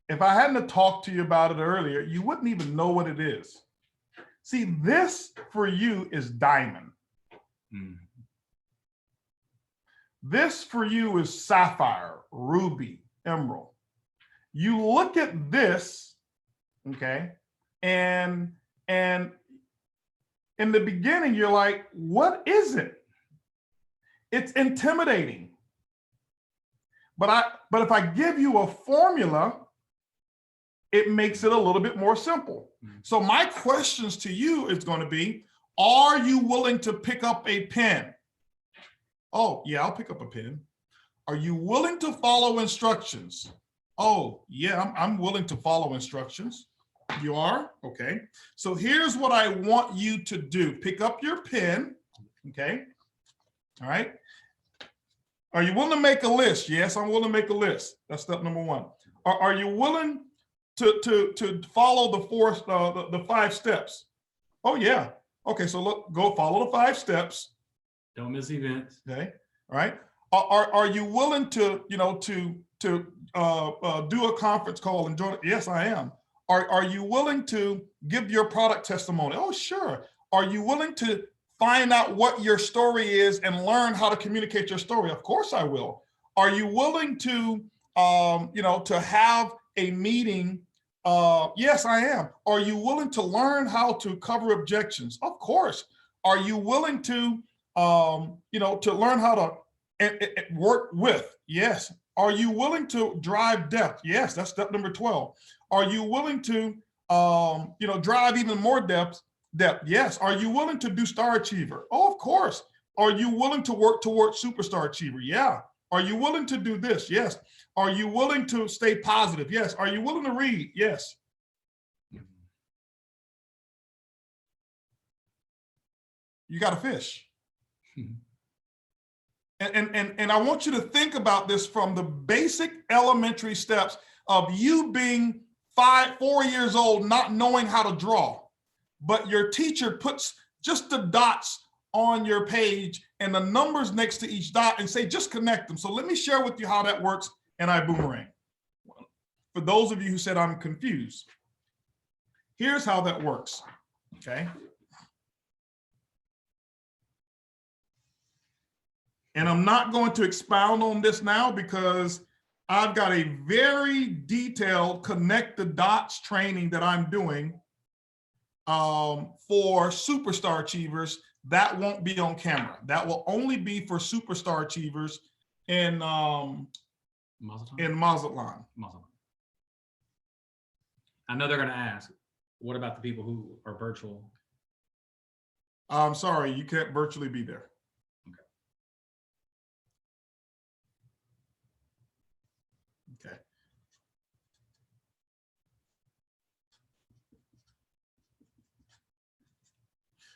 if I hadn't have talked to you about it earlier, you wouldn't even know what it is. See, this for you is diamond. Mm. This for you is sapphire, ruby, emerald. You look at this, okay, and in the beginning, you're like, what is it? It's intimidating. But if I give you a formula, it makes it a little bit more simple. Mm-hmm. So my questions to you is going to be, are you willing to pick up a pen? Oh, yeah, I'll pick up a pen. Are you willing to follow instructions? Oh, yeah, I'm willing to follow instructions. You are? Okay. So here's what I want you to do. Pick up your pen, okay? All right. Are you willing to make a list? Yes, I'm willing to make a list. That's step number one. Are you willing to follow the 5 steps? Oh, yeah. Okay, so look, go follow the 5 steps. Don't miss events. Okay, all right. Are you willing to, do a conference call and join it? Yes, I am. Are you willing to give your product testimony? Oh, sure. Are you willing to find out what your story is and learn how to communicate your story? Of course I will. Are you willing to, to have a meeting? Yes, I am. Are you willing to learn how to cover objections? Of course. Are you willing to, to learn how to work with? Yes. Are you willing to drive depth? Yes, that's step number 12. Are you willing to, drive even more depth? Yes. Are you willing to do Star Achiever? Oh, of course. Are you willing to work towards Superstar Achiever? Yeah. Are you willing to do this? Yes. Are you willing to stay positive? Yes. Are you willing to read? Yes. You got a fish. And I want you to think about this from the basic elementary steps of you being 4 years old, not knowing how to draw, but your teacher puts just the dots on your page and the numbers next to each dot and say, just connect them. So let me share with you how that works, and I boomerang. For those of you who said I'm confused, here's how that works, okay? And I'm not going to expound on this now because I've got a very detailed connect the dots training that I'm doing for Superstar Achievers. That won't be on camera. That will only be for Superstar Achievers in Mazatlan. I know they're going to ask, what about the people who are virtual? I'm sorry, you can't virtually be there. Okay.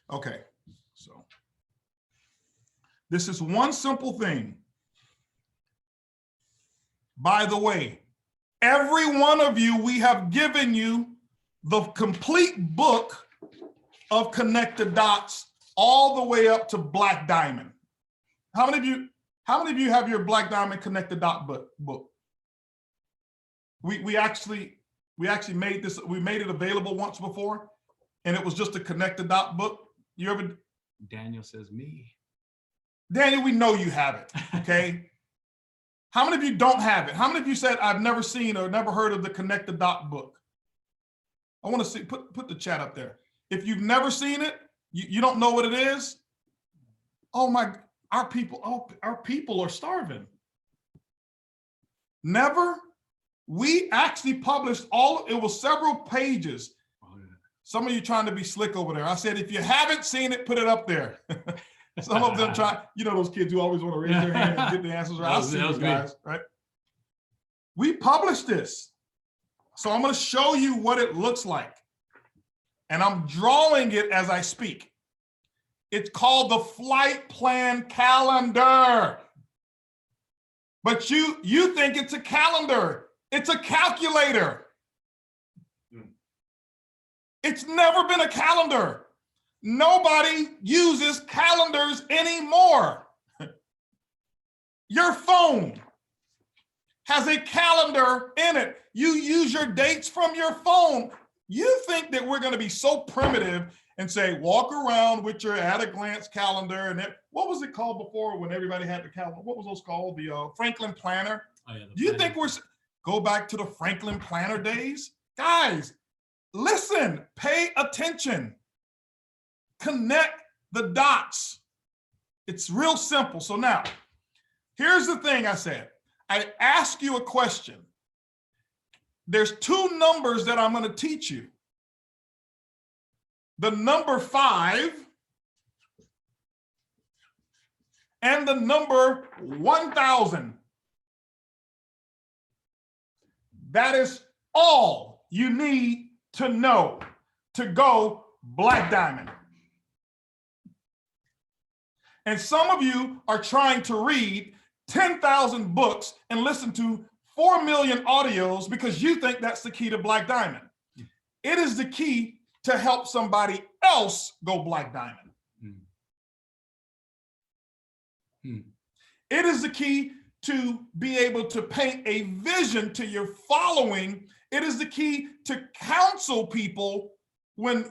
Okay, so this is one simple thing. By the way, every one of you, we have given you the complete book of Connect the Dots all the way up to Black Diamond. How many of you have your Black Diamond Connect the Dot book? We actually made this, we made it available once before, and it was just a Connect the Dot book. You ever? Daniel says me. Daniel, we know you have it, okay? How many of you don't have it? How many of you said, I've never seen or never heard of the Connect the Dot book? I want to see, put the chat up there. If you've never seen it, you don't know what it is. Oh my, our people are starving. Never? We actually published it was several pages. Some of you trying to be slick over there. I said, if you haven't seen it, put it up there. Some of them try, those kids who always want to raise their hand and get the answers right. I'll see you guys, right? We published this. So I'm going to show you what it looks like. And I'm drawing it as I speak. It's called the Flight Plan Calendar. But you think it's a calendar. It's a calculator. It's never been a calendar. Nobody uses calendars anymore. Your phone has a calendar in it. You use your dates from your phone. You think that we're going to be so primitive and say, walk around with your at-a-glance calendar. And what was it called before when everybody had the calendar? What was those called? The Franklin Planner? Oh, yeah, Do you think go back to the Franklin Planner days? Guys, listen, pay attention. Connect the dots. It's real simple. So now, here's the thing I said. I ask you a question. There's two numbers that I'm going to teach you. The number 5 and the number 1,000. That is all you need to know to go Black Diamond. And some of you are trying to read 10,000 books and listen to 4 million audios because you think that's the key to Black Diamond. It is the key to help somebody else go Black Diamond. It is the key to be able to paint a vision to your following. It is the key to counsel people when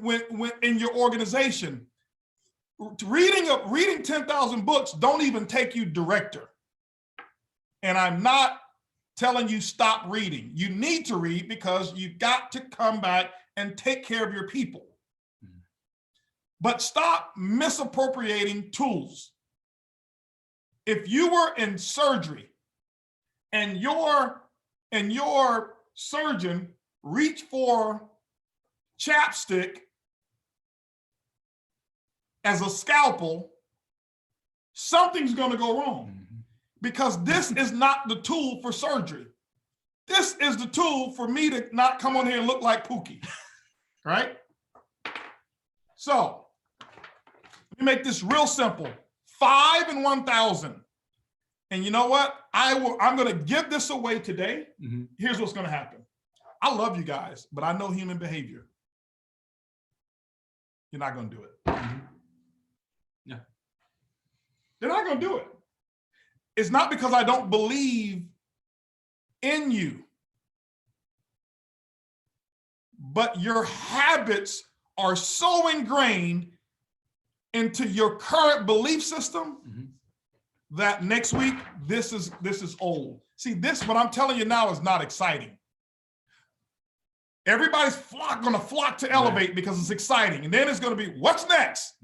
in your organization. Reading 10,000 books don't even take you director. And I'm not telling you stop reading. You need to read because you've got to come back and take care of your people. But stop misappropriating tools. If you were in surgery and your surgeon reached for chapstick as a scalpel, something's going to go wrong because this is not the tool for surgery. This is the tool for me to not come on here and look like Pookie, right? So let me make this real simple. 5 and 1,000. And you know what? I'm going to give this away today. Here's what's going to happen. I love you guys, but I know human behavior. You're not going to do it. Yeah. They're not going to do it. It's not because I don't believe in you, but your habits are so ingrained into your current belief system that next week this is old. See, what I'm telling you now is not exciting. Everybody's going to flock to Elevate because it's exciting, and then it's going to be what's next.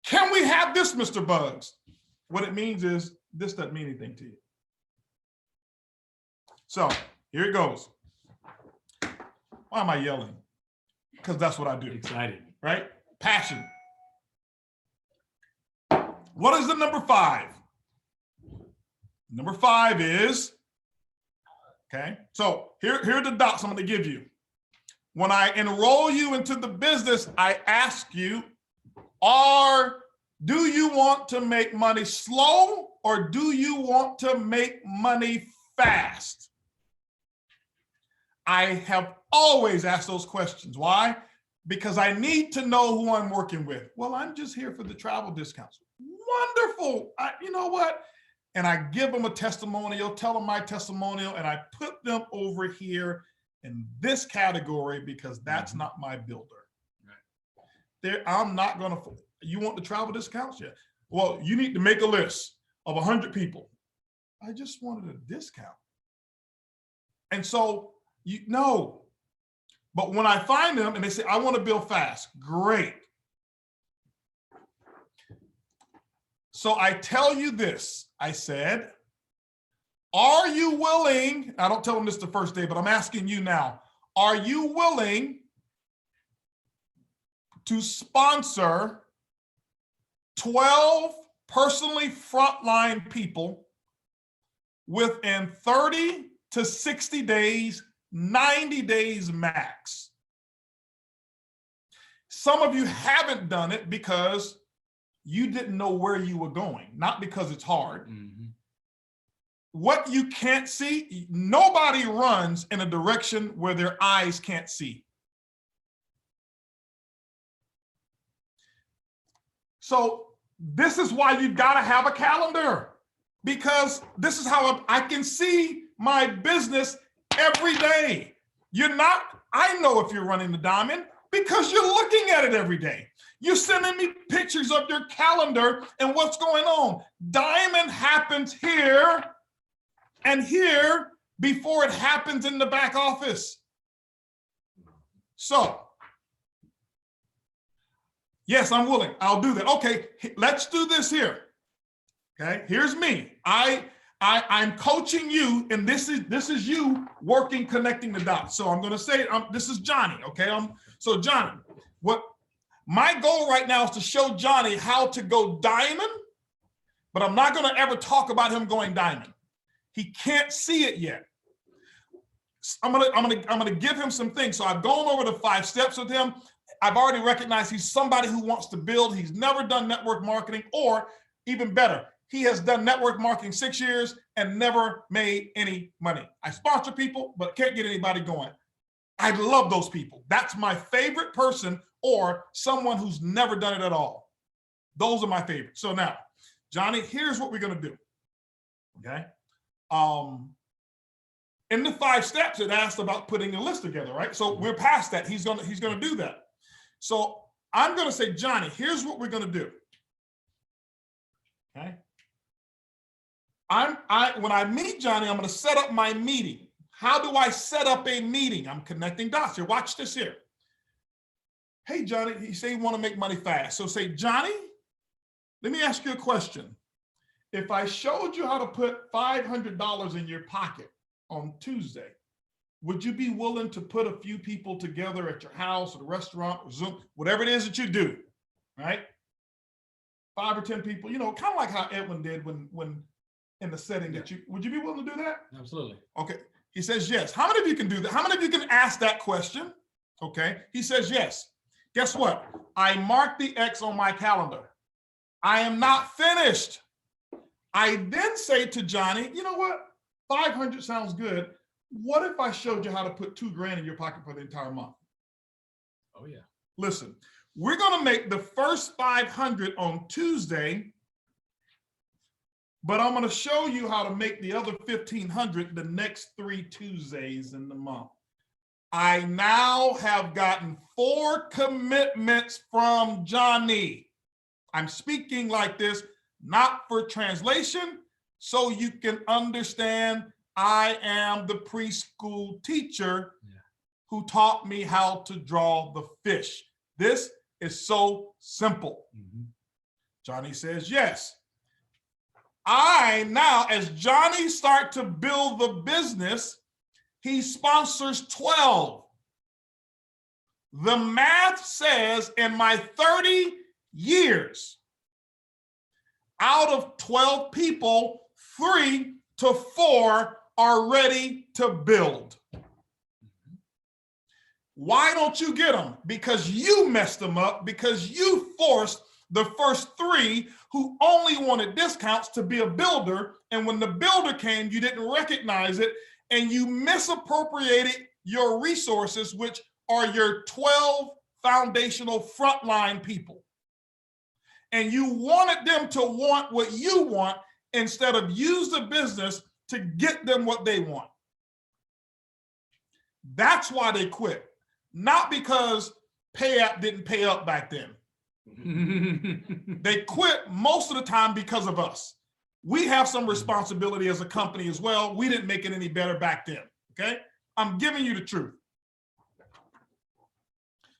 Can we have this, Mr. Bugs? What it means is this doesn't mean anything to you. So here it goes. Why am I yelling? Because that's what I do. Excited. Right? Passion. What is the number 5? Number 5 is, okay, so here are the dots I'm going to give you. When I enroll you into the business, I ask you, do you want to make money slow or do you want to make money fast? I have always asked those questions. Why? Because I need to know who I'm working with. Well, I'm just here for the travel discounts. Wonderful. You know what? And I give them a testimonial, tell them my testimonial, and I put them over here in this category because that's not my builder. I'm not going to, you want the travel discounts? Yeah. Well, you need to make a list of 100 people. I just wanted a discount. And so, no. But when I find them and they say, I want to build fast, great. So I tell you this, I said, are you willing, I don't tell them this the first day, but I'm asking you now, are you willing to sponsor 12 personally frontline people within 30 to 60 days, 90 days max? Some of you haven't done it because you didn't know where you were going, not because it's hard. What you can't see, nobody runs in a direction where their eyes can't see. So this is why you've got to have a calendar. because this is how I can see my business every day. You're not, I know if you're running the diamond because you're looking at it every day. You're sending me pictures of your calendar and what's going on. Diamond happens here and here before it happens in the back office. So, yes, I'm willing. I'll do that. Okay, let's do this here. Okay, here's me. I'm coaching you, and this is you working, connecting the dots. So I'm going to say, this is Johnny. Okay, so Johnny, what my goal right now is to show Johnny how to go diamond, but I'm not going to ever talk about him going diamond. He can't see it yet. I'm gonna give him some things. So I've gone over the 5 steps with him. I've already recognized he's somebody who wants to build. He's never done network marketing, or even better, he has done network marketing 6 years and never made any money. I sponsor people, but can't get anybody going. I love those people. That's my favorite person, or someone who's never done it at all. Those are my favorites. So now, Johnny, here's what we're gonna do. Okay. In the 5 steps, it asked about putting a list together, right? So we're past that. He's gonna do that. So I'm gonna say, Johnny, here's what we're gonna do. Okay. When I meet Johnny, I'm gonna set up my meeting. How do I set up a meeting? I'm connecting dots here. Watch this here. Hey, Johnny, he say you want to make money fast. So say, Johnny, let me ask you a question. If I showed you how to put $500 in your pocket on Tuesday, would you be willing to put a few people together at your house or the restaurant or Zoom, whatever it is that you do, right? 5 or 10 people, kind of like how Edwin did when in the setting that would you be willing to do that? Absolutely. Okay. He says yes. How many of you can do that? How many of you can ask that question? Okay. He says yes. Guess what? I marked the X on my calendar. I am not finished. I then say to Johnny, you know what? 500 sounds good. What if I showed you how to put $2,000 in your pocket for the entire month? Oh yeah. Listen, we're going to make the first 500 on Tuesday, but I'm going to show you how to make the other 1,500 the next 3 Tuesdays in the month. I now have gotten 4 commitments from Johnny. I'm speaking like this, not for translation, so you can understand I am the preschool teacher who taught me how to draw the fish. This is so simple. Johnny says yes. I now, as Johnny start to build the business, he sponsors 12. The math says in my 30 years, out of 12 people, 3 to 4 are ready to build. Why don't you get them? Because you messed them up, because you forced the first 3 who only wanted discounts to be a builder. And when the builder came, you didn't recognize it, and you misappropriated your resources, which are your 12 foundational frontline people. And you wanted them to want what you want instead of use the business to get them what they want. That's why they quit. Not because pay app didn't pay up back then. They quit most of the time because of us. We have some responsibility as a company as well. We didn't make it any better back then, okay? I'm giving you the truth.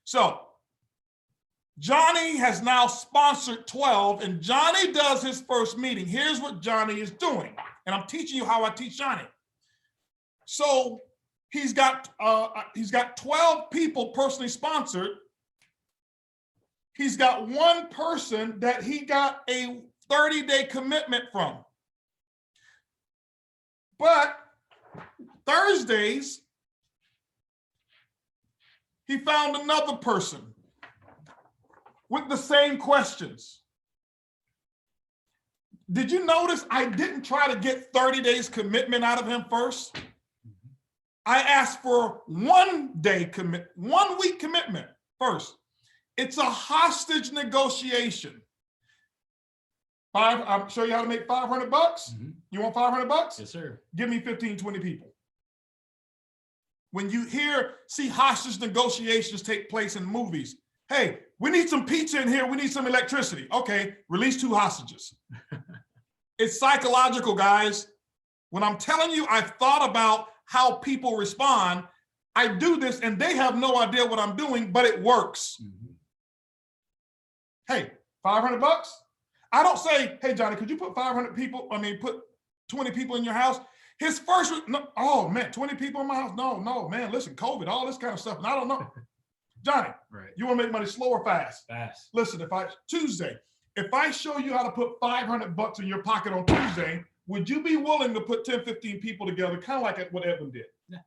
So Johnny has now sponsored 12, and Johnny does his first meeting. Here's what Johnny is doing, and I'm teaching you how I teach Johnny. So he's got 12 people personally sponsored. He's got 1 person that he got a 30-day commitment from. But Thursdays, he found another person with the same questions. Did you notice I didn't try to get 30 days commitment out of him first? I asked for 1 week commitment first. It's a hostage negotiation. I'll show you how to make $500. Mhm. You want $500? Yes, sir. Give me 15, 20 people. When you see hostage negotiations take place in movies, hey, we need some pizza in here. We need some electricity. Okay, release 2 hostages. It's psychological, guys. When I'm telling you, I've thought about how people respond. I do this and they have no idea what I'm doing, but it works. Mhm. Hey, $500? I don't say, hey, Johnny, could you put 500 people, put 20 people in your house? His first, no, oh man, 20 people in my house? No, man, listen, COVID, all this kind of stuff. And I don't know. Johnny, Right. you want to make money slow or fast? Fast. Listen, Tuesday, if I show you how to put $500 in your pocket on Tuesday, would you be willing to put 10, 15 people together, kind of like what Edwin did? Yeah.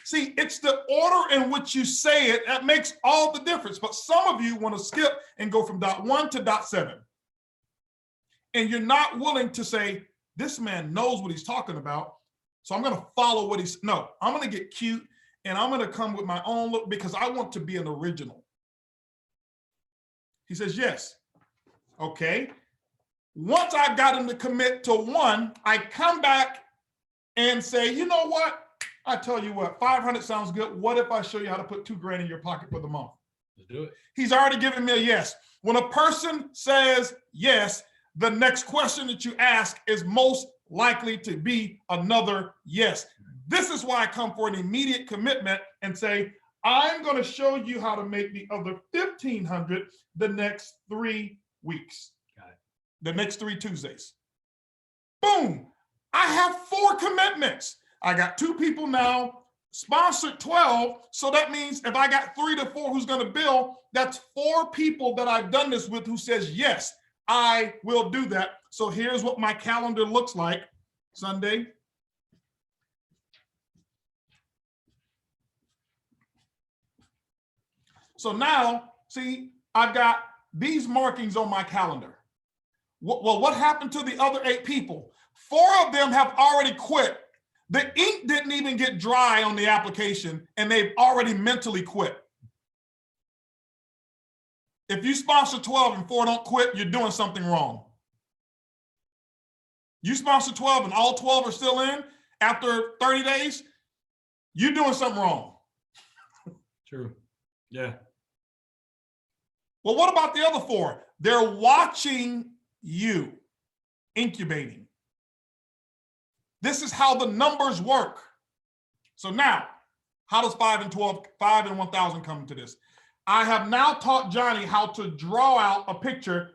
See, it's the order in which you say it that makes all the difference. But some of you want to skip and go from dot 1 to dot 7. And you're not willing to say, this man knows what he's talking about, so I'm going to follow what he's, no, I'm going to get cute and I'm going to come with my own look because I want to be an original. He says, yes. Okay. Once I've got him to commit to 1, I come back and say, you know what? I tell you what, 500 sounds good. What if I show you how to put $2,000 in your pocket for the month? Let's do it. He's already given me a yes. When a person says yes, the next question that you ask is most likely to be another yes. This is why I come for an immediate commitment and say, I'm going to show you how to make the other 1,500 the next 3 weeks. Got it. The next 3 Tuesdays. Boom. I have 4 commitments. I got 2 people now, sponsored 12. So that means if I got 3 to 4 who's going to bill, that's 4 people that I've done this with who says, yes, I will do that. So here's what my calendar looks like. Sunday. So now, see, I've got these markings on my calendar. Well, what happened to the other 8 people? 4 of them have already quit. The ink didn't even get dry on the application, and they've already mentally quit. If you sponsor 12 and 4 don't quit, you're doing something wrong. You sponsor 12 and all 12 are still in after 30 days, you're doing something wrong. True. Yeah. Well, what about the other 4? They're watching you, incubating. This is how the numbers work. So now, how does 5 and 12, 5 and 1,000 come into this? I have now taught Johnny how to draw out a picture.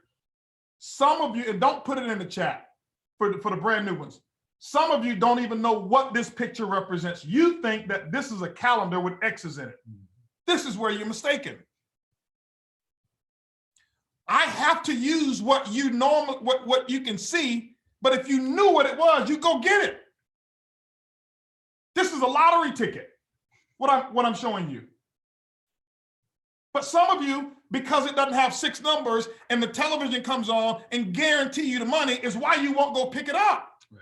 Some of you, and don't put it in the chat for the brand new ones. Some of you don't even know what this picture represents. You think that this is a calendar with X's in it. This is where you're mistaken. I have to use what you normally, what you can see, but if you knew what it was, you go get it. This is a lottery ticket, what I'm showing you. But some of you, because it doesn't have 6 numbers and the television comes on and guarantee you the money, is why you won't go pick it up. Right.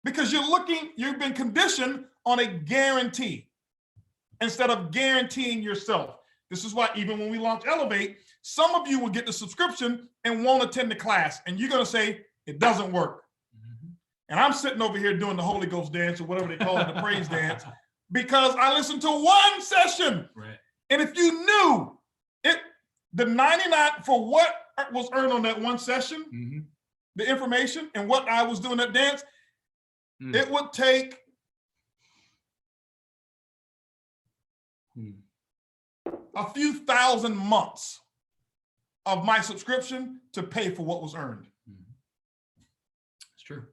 Because you've been conditioned on a guarantee instead of guaranteeing yourself. This is why even when we launch Elevate, some of you will get the subscription and won't attend the class. And you're going to say, it doesn't work. Mm-hmm. And I'm sitting over here doing the Holy Ghost dance or whatever they call it, the praise dance, because I listened to 1 session. Right. And if you knew it, the 99 for what was earned on that 1 session, mm-hmm. the information and what I was doing that dance, it would take a few thousand months of my subscription to pay for what was earned. It's true.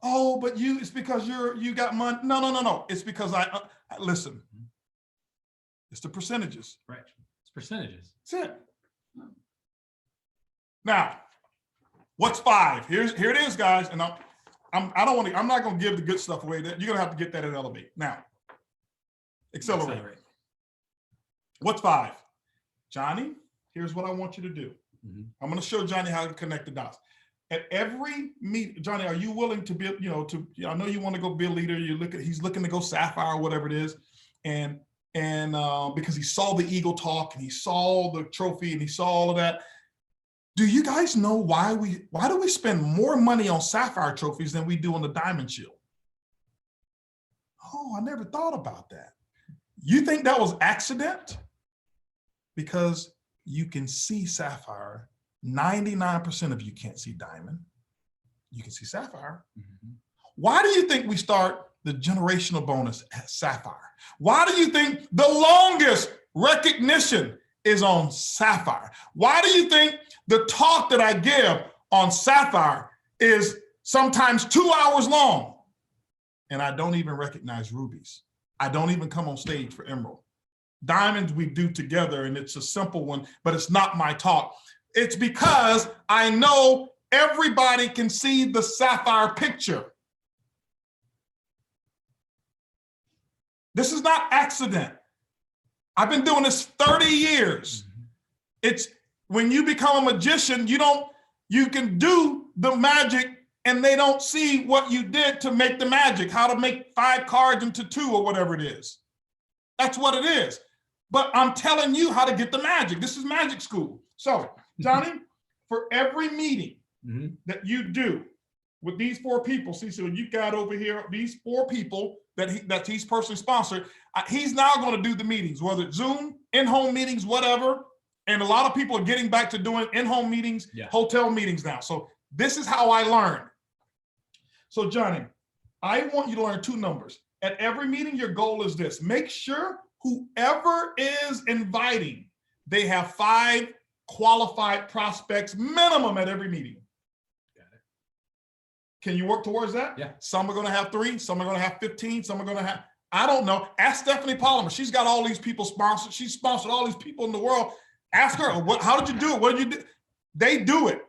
Oh, but it's because you got money. No. It's because I listen. It's the percentages. Right. It's percentages. That's it. Now, what's 5? Here it is, guys. And I'm not going to give the good stuff away. You're going to have to get that at Elevate. Now, accelerate. What's 5? Johnny, here's what I want you to do. Mm-hmm. I'm going to show Johnny how to connect the dots. At every meet, Johnny, are you willing to be, I know you want to go be a leader. He's looking to go Sapphire or whatever it is. And and because he saw the Eagle talk and he saw the trophy and he saw all of that. Do you guys know why do we spend more money on sapphire trophies than we do on the diamond shield? Oh, I never thought about that. You think that was accident? Because you can see sapphire. 99% of you can't see diamond. You can see sapphire. Mm-hmm. Why do you think we start the generational bonus at sapphire? Why do you think the longest recognition is on sapphire? Why do you think the talk that I give on sapphire is sometimes 2 hours long? And I don't even recognize rubies. I don't even come on stage for emerald. Diamonds we do together, and it's a simple one, but it's not my talk. It's because I know everybody can see the sapphire picture. This is not accident. I've been doing this 30 years. It's when you become a magician, you can do the magic and they don't see what you did to make the magic, how to make 5 cards into 2 or whatever it is. That's what it is. But I'm telling you how to get the magic. This is magic school. So, Johnny, for every meeting that you do with these 4 people, see, so you got over here, these 4 people that he's personally sponsored, he's now going to do the meetings, whether it's Zoom, in-home meetings, whatever. And a lot of people are getting back to doing in-home meetings, hotel meetings now. So this is how I learned. So Johnny, I want you to learn 2 numbers. At every meeting, your goal is this. Make sure whoever is inviting, they have 5 qualified prospects minimum at every meeting. Got it. Can you work towards that? Yeah. Some are going to have 3, some are going to have 15, some are going to have, I don't know. Ask Stephanie Polymer. She's got all these people sponsored. She's sponsored all these people in the world. Ask her, how did you do it? What did you do? They do it.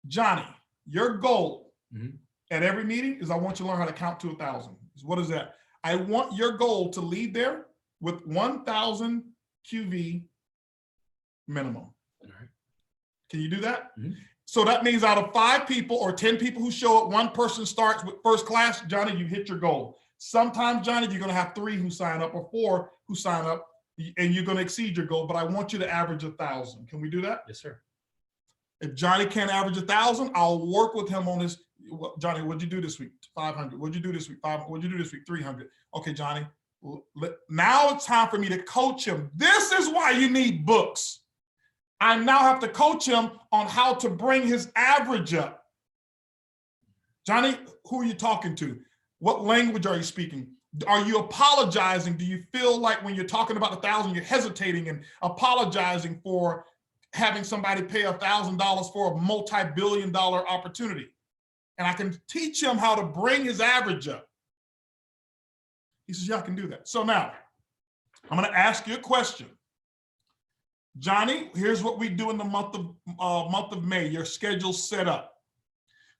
Johnny, your goal at every meeting is I want you to learn how to count to 1,000. What is that? I want your goal to leave there with 1,000 QV minimum. All right. Can you do that? So that means out of 5 people or 10 people who show up, 1 person starts with first class. Johnny, you hit your goal. Sometimes, Johnny, you're going to have 3 who sign up or 4 who sign up, and you're going to exceed your goal, but I want you to average 1,000. Can we do that? Yes, sir. If Johnny can't average 1,000, I'll work with him on this. Johnny, what'd you do this week? 500. What'd you do this week? 500. What'd you do this week? 300. Okay, Johnny, now it's time for me to coach him. This is why you need books. I now have to coach him on how to bring his average up. Johnny, who are you talking to? What language are you speaking? Are you apologizing? Do you feel like when you're talking about 1,000, you're hesitating and apologizing for having somebody pay $1,000 for a multi-billion-dollar opportunity? And I can teach him how to bring his average up. He says, yeah, I can do that. So now I'm going to ask you a question. Johnny, here's what we do in the month of May. Your schedule's set up.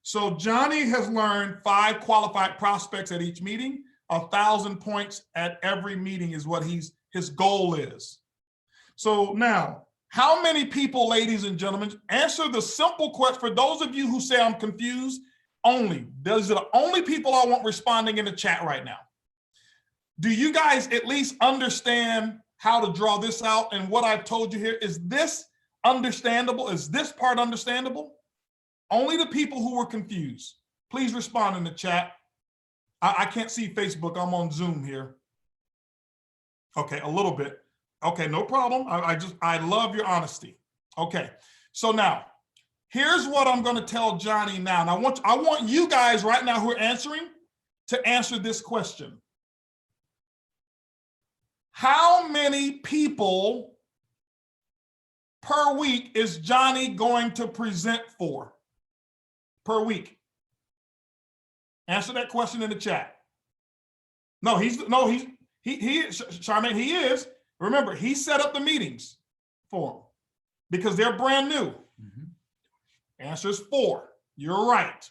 So Johnny has learned 5 qualified prospects at each meeting. 1,000 points at every meeting is what his goal is. So now, how many people, ladies and gentlemen, answer the simple question for those of you who say I'm confused only. Those are the only people I want responding in the chat right now. Do you guys at least understand how to draw this out and what I've told you here? Is this understandable? Is this part understandable? Only the people who were confused. Please respond in the chat. I can't see Facebook. I'm on Zoom here. Okay, a little bit. Okay, no problem. I love your honesty. Okay, so now here's what I'm going to tell Johnny now. And I want you guys right now who are answering to answer this question. How many people per week is Johnny going to present for per week? Answer that question in the chat. He is, Charmaine, he is. Remember, he set up the meetings for them because they're brand new. Answer is 4. You're right.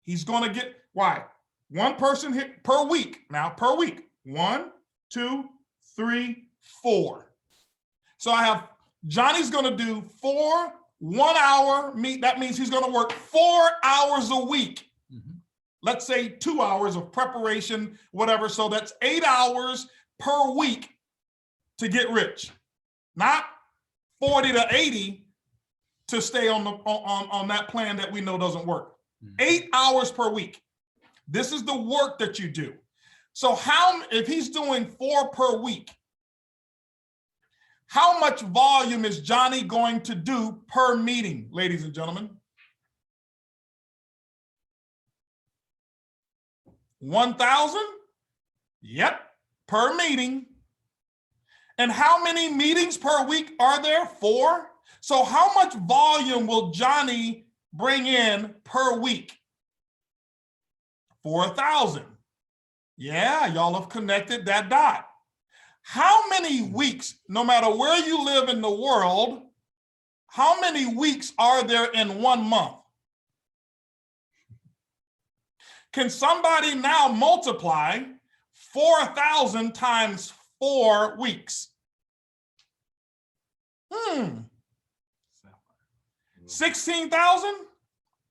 He's going to get, why? 1 person hit per week. Now, per week. 1, 2, 3, 4. So I have, Johnny's going to do 4 1-hour meet. That means he's going to work 4 hours a week. let's say 2 hours of preparation, whatever. So that's 8 hours per week to get rich, not 40 to 80 to stay on that plan that we know doesn't work. 8 hours per week. This is the work that you do. So if he's doing 4 per week, how much volume is Johnny going to do per meeting, ladies and gentlemen? 1,000? Yep, per meeting. And how many meetings per week are there? 4. So how much volume will Johnny bring in per week? 4,000. Yeah, y'all have connected that dot. How many weeks, no matter where you live in the world, how many weeks are there in 1 month? Can somebody now multiply 4,000 times 4 weeks? 16,000?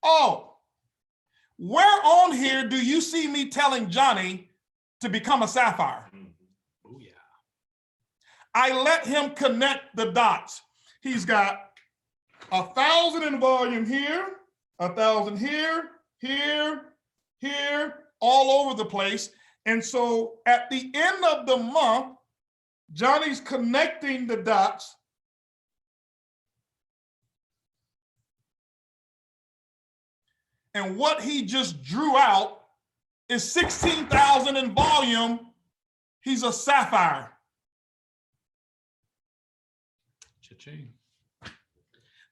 Oh, where on here do you see me telling Johnny to become a sapphire? Oh, yeah. I let him connect the dots. He's got 1,000 in volume here, 1,000 here, here, all over the place. And so at the end of the month, Johnny's connecting the dots. And what he just drew out is 16,000 in volume. He's a sapphire. Cha-ching.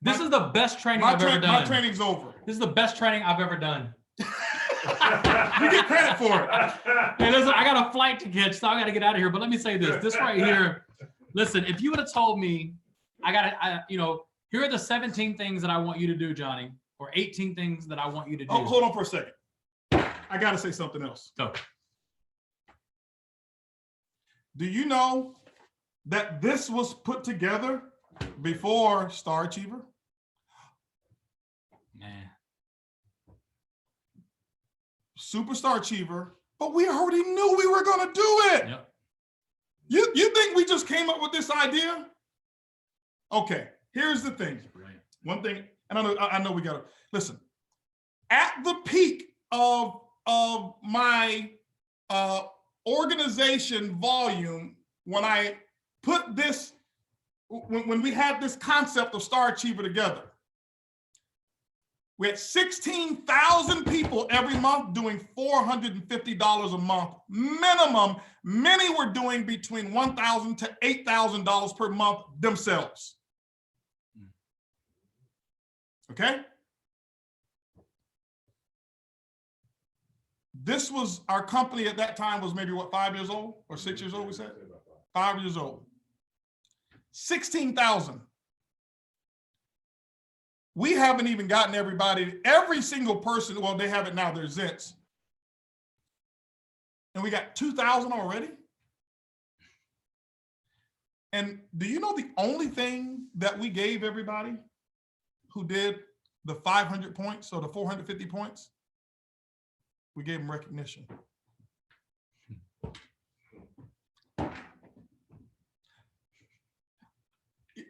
This is the best training I've ever done. My training's over. This is the best training I've ever done. You get credit for it. Hey, listen, I got a flight to catch, so I got to get out of here. But let me say this: this right here. Listen, if you would have told me, here are the 17 things that I want you to do, Johnny, or 18 things that I want you to do. Oh, hold on for a second. I got to say something else. Go. Do you know that this was put together before Star Achiever? Nah. Superstar Achiever, but we already knew we were going to do it. Yep. You think we just came up with this idea? Okay, here's the thing. Right. One thing, and I know we got to listen. At the peak of my organization volume, when I put this, when we had this concept of Star Achiever together, we had 16,000 people every month doing $450 a month minimum. Many were doing between $1,000 to $8,000 per month themselves. Okay? This was, our company at that time was maybe what, 5 years old or 6 years old, we said? 5 years old. 16,000. We haven't even gotten every single person, well, they have it now, they're Zents. And we got 2,000 already? And do you know the only thing that we gave everybody who did the 500 points or the 450 points? We gave them recognition.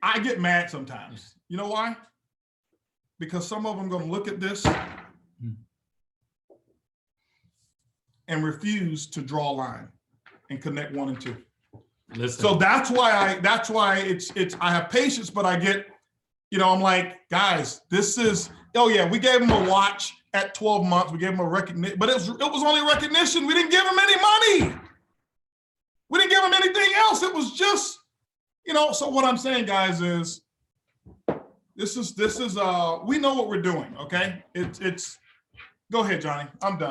I get mad sometimes. You know why? Because some of them are going to look at this and refuse to draw a line and connect 1 and 2. Listen. So that's why it's I have patience, but I get, I'm like, guys, this is, oh yeah, we gave them a watch at 12 months. We gave them a recognition, but it was only recognition. We didn't give them any money. We didn't give them anything else. It was just, so what I'm saying, guys, is this is we know what we're doing, okay? It's go ahead, Johnny. I'm done.